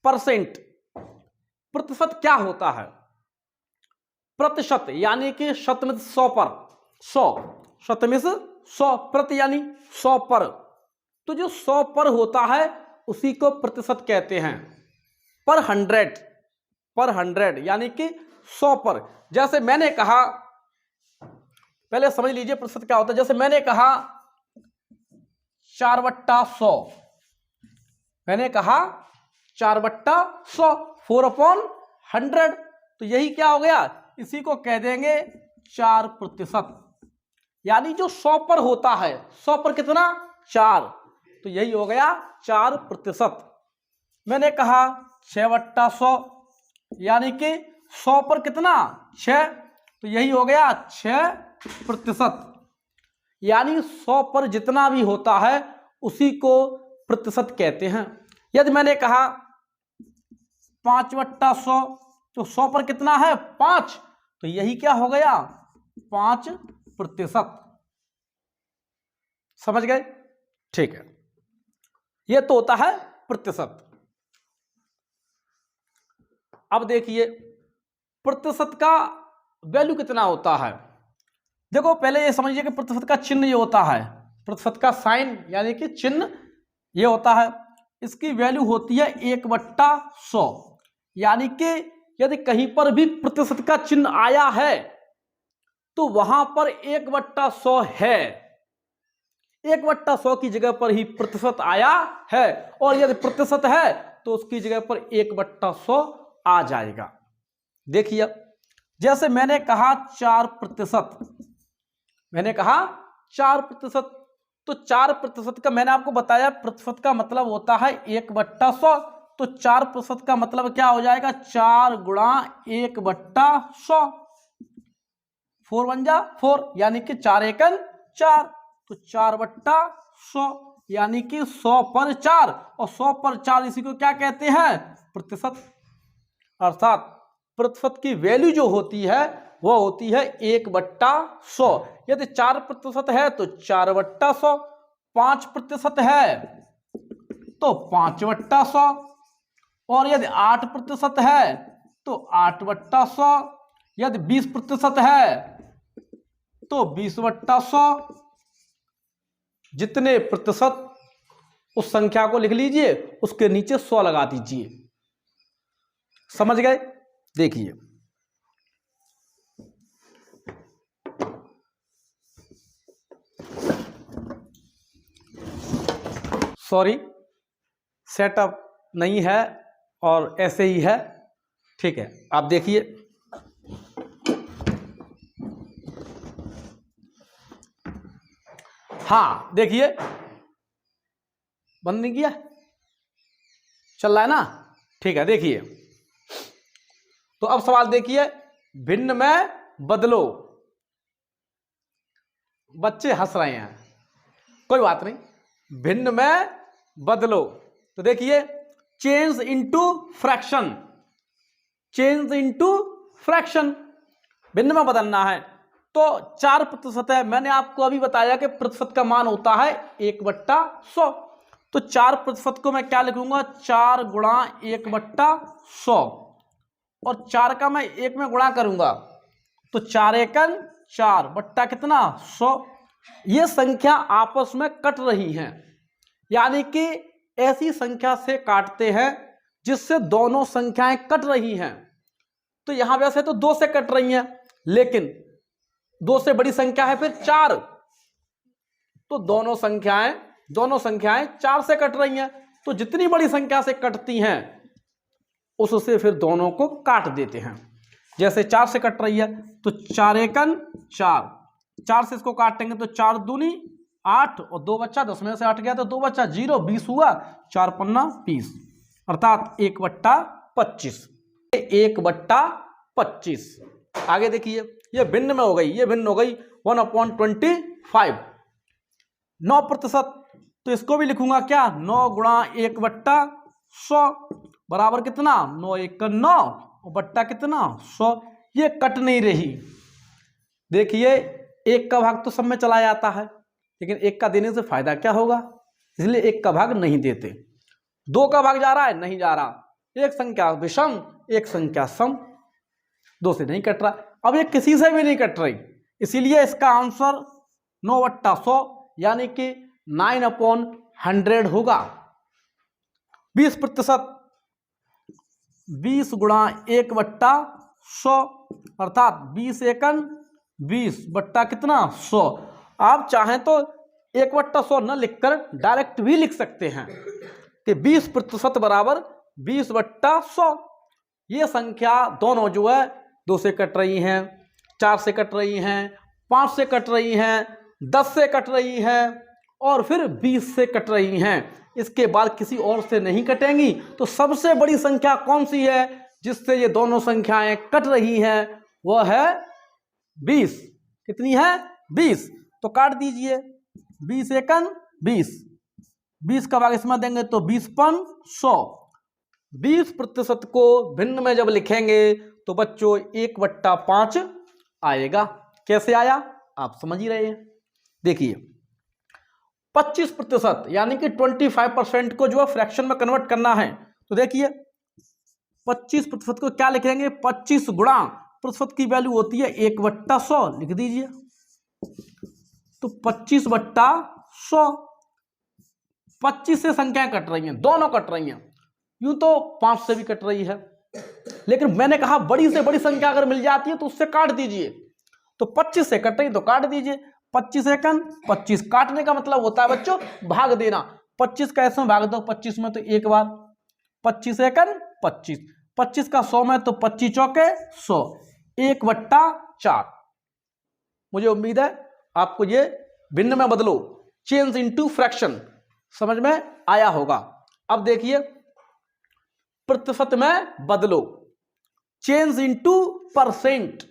Percent. प्रतिशत क्या होता है? प्रतिशत यानी कि शतमित 100 पर, 100 शतमित 100 प्रति यानी 100 पर। तो जो 100 पर होता है उसी को प्रतिशत कहते हैं। पर 100 यानी कि 100 पर। जैसे मैंने कहा, पहले समझ लीजिए प्रतिशत क्या होता है। जैसे मैंने कहा 4/100, मैंने कहा 4/100, 4/100। तो यही क्या हो गया, इसी को कह देंगे 4%। यानी जो 100 पर होता है, 100 पर कितना, 4, तो यही हो गया 4%। मैंने कहा 6/100 यानी कि 100 पर कितना, 6, तो यही हो गया 6%। यानी 100 पर जितना भी होता है उसी को प्रतिशत कहते हैं। यदि मैंने कहा 5/100, तो 100 पर कितना है, 5, तो यही क्या हो गया, 5%। समझ गए? ठीक है, यह तो होता है प्रतिशत। अब देखिए प्रतिशत का वैल्यू कितना होता है। देखो पहले ये समझिए कि प्रतिशत का चिन्ह ये होता है, प्रतिशत का साइन यानी कि चिन्ह ये होता है। इसकी वैल्यू होती है 1/100। यानी कि यदि कहीं पर भी प्रतिशत का चिन्ह आया है तो वहां पर 1/100 है, 1/100 की जगह पर ही प्रतिशत आया है। और यदि प्रतिशत है तो उसकी जगह पर 1/100 आ जाएगा। देखिए जैसे मैंने कहा 4%, मैंने कहा 4%, तो 4% का मैंने आपको बताया प्रतिशत का मतलब होता है 1/100। तो 4% का मतलब क्या हो जाएगा, 4 × 1/100, 4 1 जा 4 यानी कि 4 1 4, तो 4/100 यानी कि 100 पर 4, और 100 पर 4 इसी को क्या कहते हैं, प्रतिशत। अर्थात प्रतिशत की वैल्यू जो होती है वो होती है 1/100। यदि 4% है तो 4/100, 5% है तो 5/100, और यदि 8% है तो 8/100, यदि 20% है तो 20/100। जितने प्रतिशत उस संख्या को लिख लीजिए, उसके नीचे 100 लगा दीजिए। समझ गए? देखिए सॉरी सेटअप नहीं है और ऐसे ही है, ठीक है। आप देखिए हाँ, देखिए बंद नहीं किया, चल रहा है ना, ठीक है। देखिए तो अब सवाल देखिए, भिन्न में बदलो। बच्चे हंस रहे हैं, कोई बात नहीं, भिन्न में बदलो। तो देखिए change into fraction, change into fraction, भिन्न में बदलना है। तो 4% है, मैंने आपको अभी बताया कि प्रतिशत का मान होता है 1/100। तो 4% को मैं क्या लिखूंगा, 4 × 1/100, और 4 का मैं 1 में गुणा करूंगा तो 4 1 4 बट्टा कितना, 100। ये संख्या आपस में कट रही हैं, यानी कि ऐसी संख्या से काटते हैं जिससे दोनों संख्याएं कट रही हैं। तो यहां वैसे तो 2 से कट रही हैं, लेकिन 2 से बड़ी संख्या है फिर 4, तो दोनों संख्याएं 4 से कट रही हैं। तो जितनी बड़ी संख्या से कटती हैं उससे फिर दोनों को काट देते हैं। जैसे 4 से कट रही है तो 4 1 4, 4 से इसको काटेंगे तो 4 दूनी 8, और 2 बच्चा, 10 में से 8 गया तो 2 बच्चा 0, 20 हुआ, 4 पन्ना 20, अर्थात 1/25, 1/25। आगे देखिए ये भिन्न में हो गई, ये भिन्न हो गई 1/25। 9%, तो इसको भी लिखूंगा क्या, 9 × 1/100 बराबर कितना, 9 1 9, और बट्टा कितना, 100। ये कट नहीं रही। देखिए 1 का भाग तो सब में चला जाता है, लेकिन 1 का देने से फायदा क्या होगा, इसलिए 1 का भाग नहीं देते। 2 का भाग जा रहा है, नहीं जा रहा, एक संख्या विषम, एक संख्या सम, दो से नहीं कट रहा। अब ये किसी से भी नहीं कट रही, इसीलिए इसका आंसर 9/100 यानी कि 9/100 होगा। 20%, 20 गुणा 1/100 अर्थात 20 एकन 20 बट्टा कितना 100। आप चाहें तो 1/100 न लिखकर डायरेक्ट भी लिख सकते हैं कि 20% बराबर 20/100। ये संख्या दोनों जो है 2 से कट रही हैं, 4 से कट रही हैं, 5 से कट रही हैं, 10 से कट रही हैं और फिर 20 से कट रही हैं। इसके बाद किसी और से नहीं कटेंगी। तो सबसे बड़ी संख्या कौन सी है जिससे ये दोनों संख्याएं कट रही हैं? वह है 20। कितनी है? 20। तो काट दीजिए। 20 एकन 20, 20 का भाग इसमें देंगे तो 20/100। 20% को भिन्न में जब लिखेंगे तो बच्चों 1/5 आएगा। कैसे आया आप समझ ही रहे हैं। देखिए 25% यानी कि 25% को जो है फ्रैक्शन में कन्वर्ट करना है तो देखिए 25% को क्या लिखेंगे? 25 गुणा प्रतिशत की वैल्यू होती है 1/100, लिख दीजिए। तो 25/100, 25 से संख्याएं कट रही हैं, दोनों कट रही हैं। यूं तो 5 से भी कट रही है, लेकिन मैंने कहा बड़ी से बड़ी संख्या अगर मिल जाती है तो उससे काट दीजिए। तो 25 से कट रही तो काट दीजिए। 25 एकन 25, काटने का मतलब होता है बच्चों भाग देना। 25 का ऐसे में भाग दो 25 में तो एक बार, 25 एकन 25, 25 का 100 में तो 25 चौके 100, 1/4। मुझे उम्मीद है आपको ये भिन्न में बदलो, चेंज इनटू फ्रैक्शन समझ में आया होगा। अब देखिए प्रतिशत में बदलो, change into percent,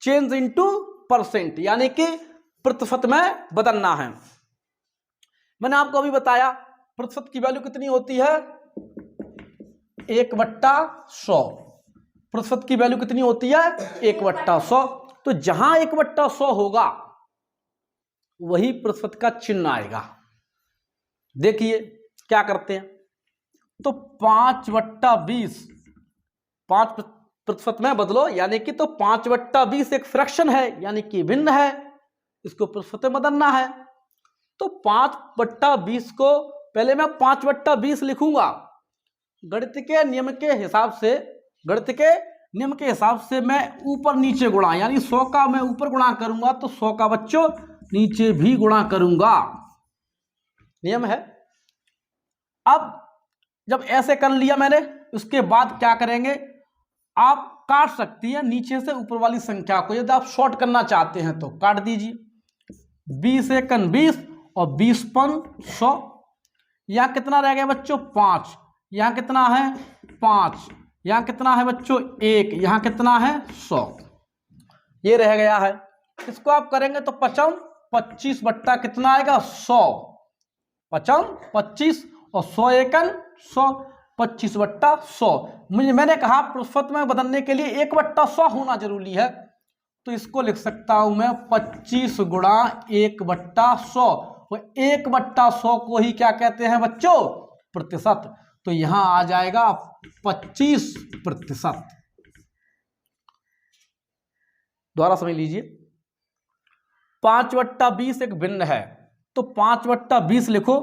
change into percent यानी कि प्रतिशत में बदलना है। मैंने आपको अभी बताया प्रतिशत की वैल्यू कितनी होती है? 1/100। प्रतिशत की वैल्यू कितनी होती है? 1/100। तो जहां 1/100 होगा वही प्रतिशत का चिन्ह आएगा। देखिए क्या करते हैं, तो 5/20, 5% में बदलो यानी कि तो 5/20 एक फ्रैक्शन है यानी कि भिन्न है, इसको प्रतिशत में बदलना है। तो 5/20 को पहले मैं 5/20 लिखूंगा। गणित के नियम के हिसाब से, गणित के नियम के हिसाब से मैं ऊपर नीचे गुणा यानी 100 का मैं ऊपर गुणा करूंगा तो 100 का बच्चों नीचे भी गुणा करूंगा, नियम है। अब जब ऐसे कर लिया मैंने, उसके बाद क्या करेंगे, आप काट सकती हैं नीचे से ऊपर वाली संख्या को। यदि आप शॉर्ट करना चाहते हैं तो काट दीजिए। 20 एकन 20 और 20/100। यहां कितना रह गया बच्चों? 5। यहां कितना है? 5। यहां कितना है बच्चों? 1। यहां कितना है? 100। ये रह गया है। इसको आप करेंगे तो 25 बट्टा कितना आएगा? 100। 25 और 100 एकन 100, 25/100। मैंने कहा प्रतिशत में बदलने के लिए 1/100 होना जरूरी है, तो इसको लिख सकता हूं मैं 25 गुणा 1/100। और 1/100 को ही क्या कहते हैं बच्चों? प्रतिशत। तो यहां आ जाएगा 25%। दोबारा समझ लीजिए, 5/20 एक भिन्न है तो 5/20 लिखो,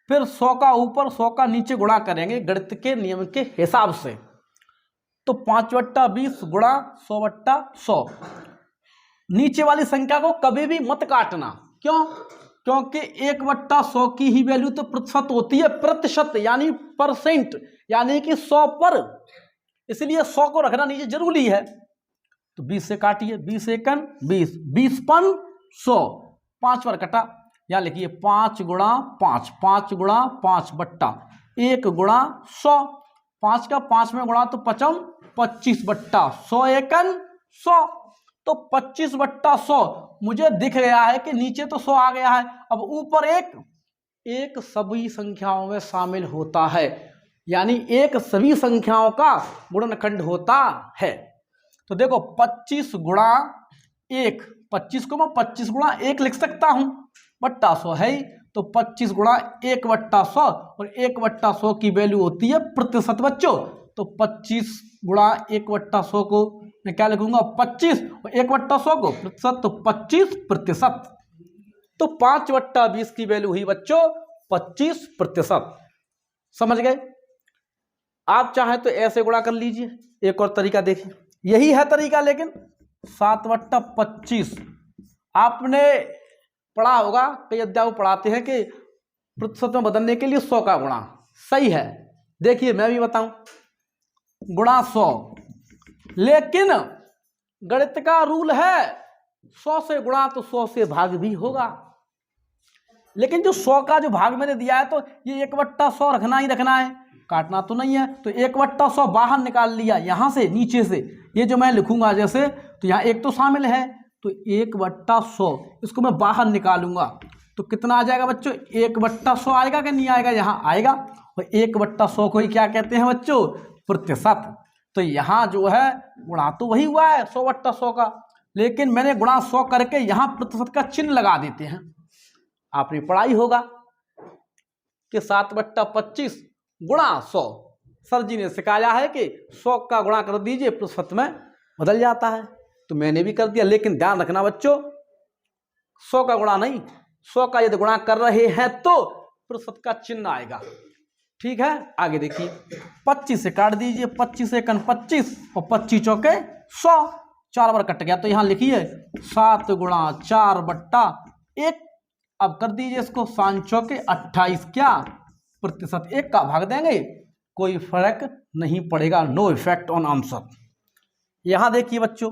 फिर 100 का ऊपर 100 का नीचे गुणा करेंगे गणित के नियम के हिसाब से। तो 5/20 गुणा 100/100। नीचे वाली संख्या को कभी भी मत काटना। क्यों? क्योंकि 1/100 की ही वैल्यू तो प्रतिशत होती है, प्रतिशत यानी परसेंट यानी कि 100 पर, इसलिए 100 को रखना नीचे जरूरी है। तो 20 से काटिए, 20 एकन 20, 20/100, 5 पर कटा। यहां लिखिए 5 गुणा 5, 5 गुणा 5 बट्टा 1 गुणा 100, 5 का 5 में गुणा तो 25/100, 100 एकन 100। तो 25/100 मुझे दिख गया है कि नीचे तो 100 आ गया है। अब ऊपर एक सभी संख्याओं में शामिल होता है, यानी एक सभी संख्याओं का गुणनखंड होता है। तो देखो 25 गुणा 1, 25 को मैं 25 गुणा 1 लिख सकता हूं, बट्टा 100 है ही, तो 25 गुणा 1/100 और 1/100 की वैल्यू होती है प्रतिशत बच्चों। तो 25 गुणा 1/100 को मैं क्या लिखूंगा 25 और 1/100 को प्रतिशत, तो 25%। तो 5/20 की वैल्यू हुई बच्चों 25%। समझ गए? आप चाहें तो ऐसे गुणा कर लीजिए। एक और तरीका देखिए, यही है तरीका, लेकिन 7/25 आपने पढ़ा होगा, कई अध्यापक पढ़ाते हैं कि प्रतिशत में बदलने के लिए 100 का गुणा। सही है, देखिए मैं भी बताऊं, गुणा 100, लेकिन गणित का रूल है 100 से गुणा तो 100 से भाग भी होगा। लेकिन जो 100 का जो भाग मैंने दिया है तो ये 1/100 रखना ही रखना है, काटना तो नहीं है। तो 1/100 बाहर निकाल लिया यहां से, नीचे से ये जो मैं लिखूंगा जैसे, तो यहाँ एक तो शामिल है, तो 1/100 इसको मैं बाहर निकालूंगा तो कितना आ जाएगा बच्चों 1/100 आएगा कि नहीं आएगा? यहाँ आएगा। और 1/100 को ही क्या कहते हैं बच्चों? प्रतिशत। तो यहाँ जो है गुणा तो वही हुआ है 100/100 का, लेकिन मैंने गुणा 100 करके यहाँ प्रतिशत का चिन्ह लगा देते हैं। आपने पढ़ाई होगा कि 7/25 गुणा 100। सर जी ने सिखाया है कि 100 का गुणा कर दीजिए प्रतिशत में बदल जाता है, तो मैंने भी कर दिया। लेकिन ध्यान रखना बच्चों 100 का गुणा नहीं, 100 का यदि गुणा कर रहे हैं तो प्रतिशत का चिन्ह आएगा। ठीक है, आगे देखिए 25 से काट दीजिए, 25 एकन 25 और 25 चौके 100, 4 बार कट गया। तो यहाँ लिखिए 7 गुणा 4/1। अब कर दीजिए इसको 5 चौके 28 क्या प्रतिशत, 1 का भाग देंगे कोई फर्क नहीं पड़ेगा, नो इफेक्ट ऑन आंसर। यहां देखिए बच्चों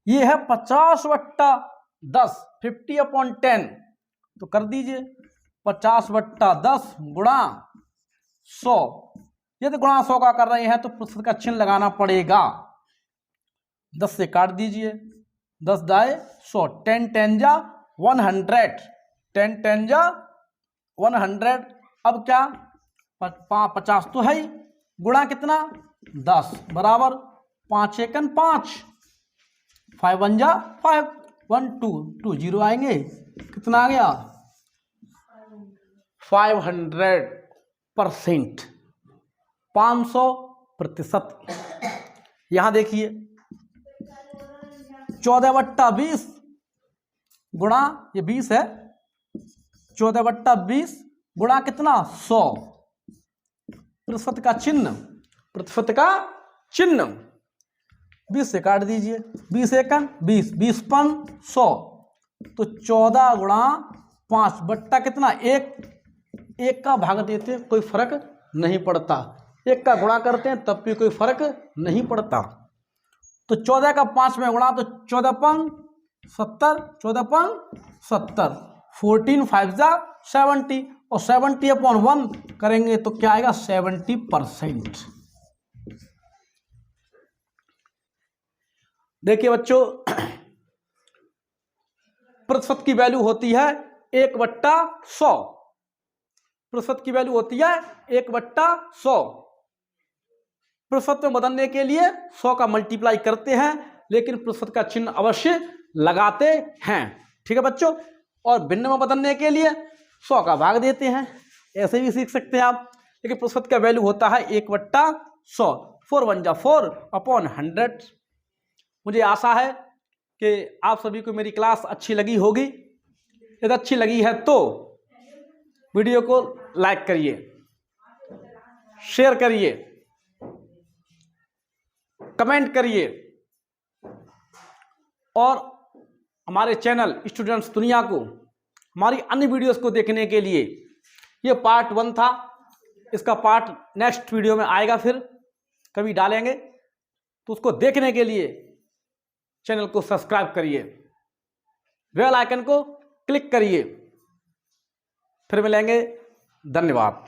ये है 50/10, 50/10। तो कर दीजिए 50/10 गुणा 100। यदि गुणा 100 का कर रहे हैं तो प्रतिशत का चिन्ह लगाना पड़ेगा। 10 से काट दीजिए, 10 दाए 100, 10 10 जा 100, 10 10 जा 100। अब क्या 50 तो है ही, गुणा कितना 10 बराबर 5 एकन 5, 5 1 जा 5, 1 2 2 0 आएंगे, कितना आ गया 500%, 500%। यहां देखिए 14/20 गुणा, ये 20 है, 14/20 गुणा कितना 100, प्रतिशत का चिन्ह, प्रतिशत का चिन्ह 20 से काट दीजिए, 20 एकन 20, 20 पन 100, तो 14 गुणा 5 बट्टा कितना 1, 1 का भाग देते हैं कोई फर्क नहीं पड़ता, 1 का गुणा करते हैं तब भी कोई फर्क नहीं पड़ता। तो 14 का 5 में गुणा तो 14 पन 70, 14 पन 70, 14 5 जा 70 और 70/1 करेंगे तो क्या आएगा 70%। देखिए बच्चों प्रतिशत की वैल्यू होती है 1/100, प्रतिशत की वैल्यू होती है 1/100। प्रतिशत में बदलने के लिए 100 का मल्टीप्लाई करते हैं, लेकिन प्रतिशत का चिन्ह अवश्य लगाते हैं। ठीक है बच्चों, और भिन्न में बदलने के लिए 100 का भाग देते हैं, ऐसे भी सीख सकते हैं आप। लेकिन प्रतिशत का वैल्यू होता है 1/100, 4 1 जा 4/100। मुझे आशा है कि आप सभी को मेरी क्लास अच्छी लगी होगी। यदि अच्छी लगी है तो वीडियो को लाइक करिए, शेयर करिए, कमेंट करिए, और हमारे चैनल स्टूडेंट्स दुनिया को हमारी अन्य वीडियोस को देखने के लिए, ये पार्ट 1 था, इसका पार्ट नेक्स्ट वीडियो में आएगा, फिर कभी डालेंगे, तो उसको देखने के लिए चैनल को सब्सक्राइब करिए, बेल आइकन को क्लिक करिए। फिर मिलेंगे, धन्यवाद।